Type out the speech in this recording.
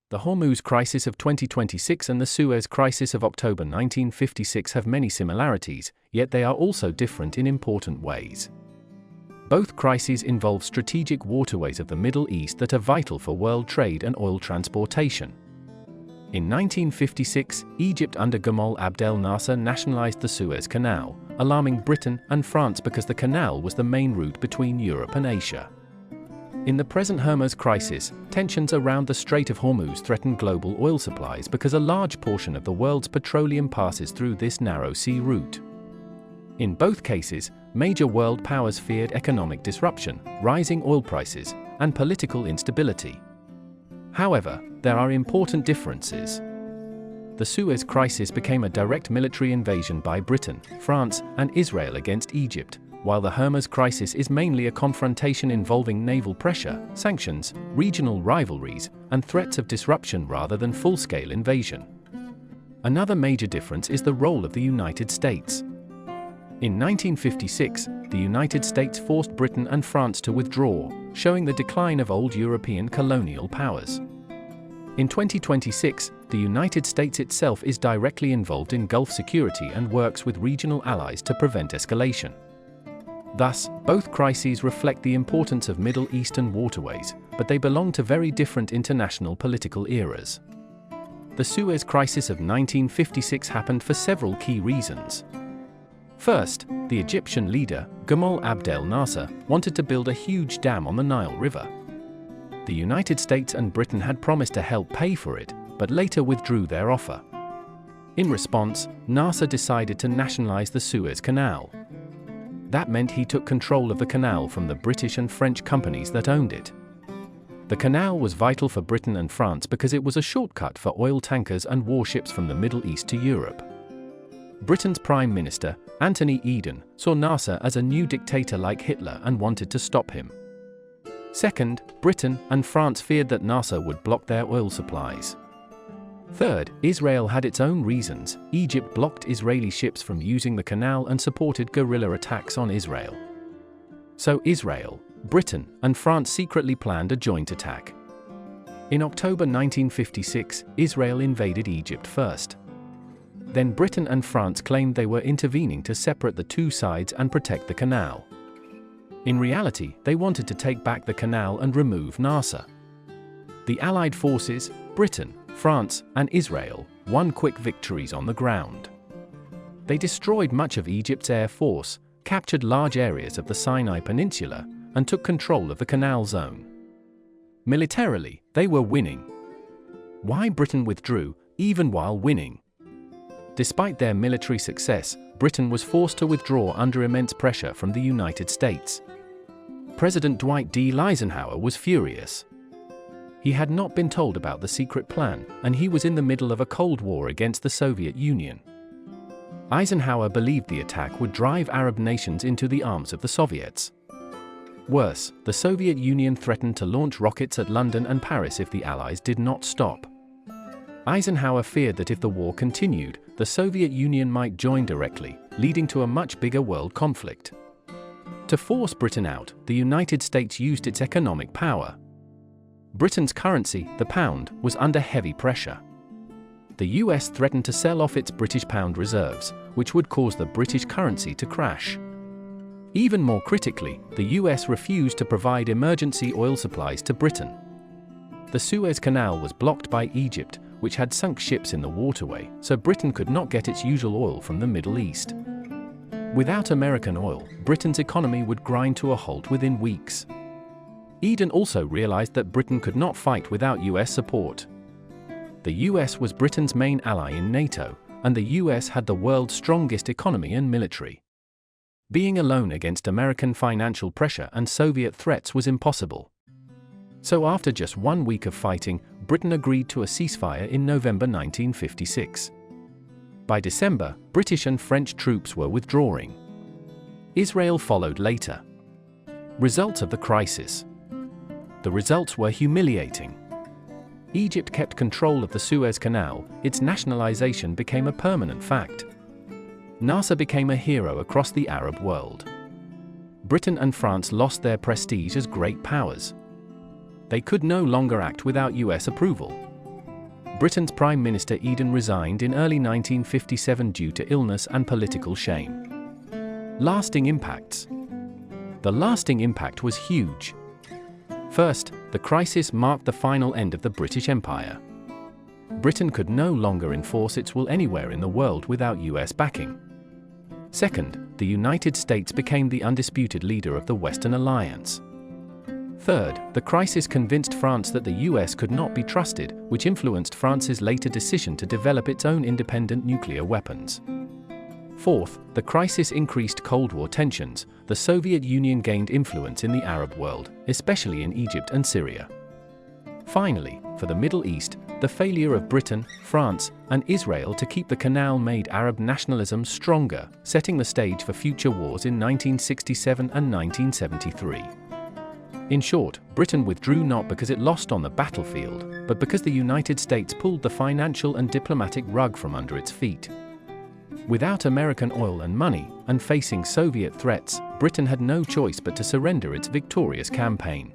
The Hormuz crisis of 2026 and the Suez Crisis of October 1956 have many similarities, yet they are also different in important ways. Both crises involve strategic waterways of the Middle East that are vital for world trade and oil transportation. In 1956, Egypt under Gamal Abdel Nasser nationalized the Suez Canal, alarming Britain and France because the canal was the main route between Europe and Asia. In the present Hurmuz crisis, tensions around the Strait of Hormuz threaten global oil supplies because a large portion of the world's petroleum passes through this narrow sea route. In both cases, major world powers feared economic disruption, rising oil prices, and political instability. However, there are important differences. The Suez Crisis became a direct military invasion by Britain, France, and Israel against Egypt, while the Hurmuz crisis is mainly a confrontation involving naval pressure, sanctions, regional rivalries, and threats of disruption rather than full-scale invasion. Another major difference is the role of the United States. In 1956, the United States forced Britain and France to withdraw, showing the decline of old European colonial powers. In 2026, the United States itself is directly involved in Gulf security and works with regional allies to prevent escalation. Thus, both crises reflect the importance of Middle Eastern waterways, but they belong to very different international political eras. The Suez Crisis of 1956 happened for several key reasons. First, the Egyptian leader, Gamal Abdel Nasser, wanted to build a huge dam on the Nile River. The United States and Britain had promised to help pay for it, but later withdrew their offer. In response, Nasser decided to nationalize the Suez Canal. That meant he took control of the canal from the British and French companies that owned it. The canal was vital for Britain and France because it was a shortcut for oil tankers and warships from the Middle East to Europe. Britain's Prime Minister, Anthony Eden, saw Nasser as a new dictator like Hitler and wanted to stop him. Second, Britain and France feared that Nasser would block their oil supplies. Third, Israel had its own reasons. Egypt blocked Israeli ships from using the canal and supported guerrilla attacks on Israel. So Israel, Britain, and France secretly planned a joint attack. In October 1956, Israel invaded Egypt first. Then Britain and France claimed they were intervening to separate the two sides and protect the canal. In reality, they wanted to take back the canal and remove Nasser. The Allied forces, Britain, France, and Israel, won quick victories on the ground. They destroyed much of Egypt's air force, captured large areas of the Sinai Peninsula, and took control of the canal zone. Militarily, they were winning. Why Britain withdrew, even while winning? Despite their military success, Britain was forced to withdraw under immense pressure from the United States. President Dwight D. Eisenhower was furious. He had not been told about the secret plan, and he was in the middle of a Cold War against the Soviet Union. Eisenhower believed the attack would drive Arab nations into the arms of the Soviets. Worse, the Soviet Union threatened to launch rockets at London and Paris if the Allies did not stop. Eisenhower feared that if the war continued, the Soviet Union might join directly, leading to a much bigger world conflict. To force Britain out, the United States used its economic power. Britain's currency, the pound, was under heavy pressure. The US threatened to sell off its British pound reserves, which would cause the British currency to crash. Even more critically, the US refused to provide emergency oil supplies to Britain. The Suez Canal was blocked by Egypt, which had sunk ships in the waterway, so Britain could not get its usual oil from the Middle East. Without American oil, Britain's economy would grind to a halt within weeks. Eden also realized that Britain could not fight without US support. The US was Britain's main ally in NATO, and the US had the world's strongest economy and military. Being alone against American financial pressure and Soviet threats was impossible. So after just 1 week of fighting, Britain agreed to a ceasefire in November 1956. By December, British and French troops were withdrawing. Israel followed later. Results of the crisis. The results were humiliating. Egypt kept control of the Suez Canal, its nationalization became a permanent fact. Nasser became a hero across the Arab world. Britain and France lost their prestige as great powers. They could no longer act without US approval. Britain's Prime Minister Eden resigned in early 1957 due to illness and political shame. Lasting impacts. The lasting impact was huge. First, the crisis marked the final end of the British Empire. Britain could no longer enforce its will anywhere in the world without US backing. Second, the United States became the undisputed leader of the Western Alliance. Third, the crisis convinced France that the US could not be trusted, which influenced France's later decision to develop its own independent nuclear weapons. Fourth, the crisis increased Cold War tensions. The Soviet Union gained influence in the Arab world, especially in Egypt and Syria. Finally, for the Middle East, the failure of Britain, France, and Israel to keep the canal made Arab nationalism stronger, setting the stage for future wars in 1967 and 1973. In short, Britain withdrew not because it lost on the battlefield, but because the United States pulled the financial and diplomatic rug from under its feet. Without American oil and money, and facing Soviet threats, Britain had no choice but to surrender its victorious campaign.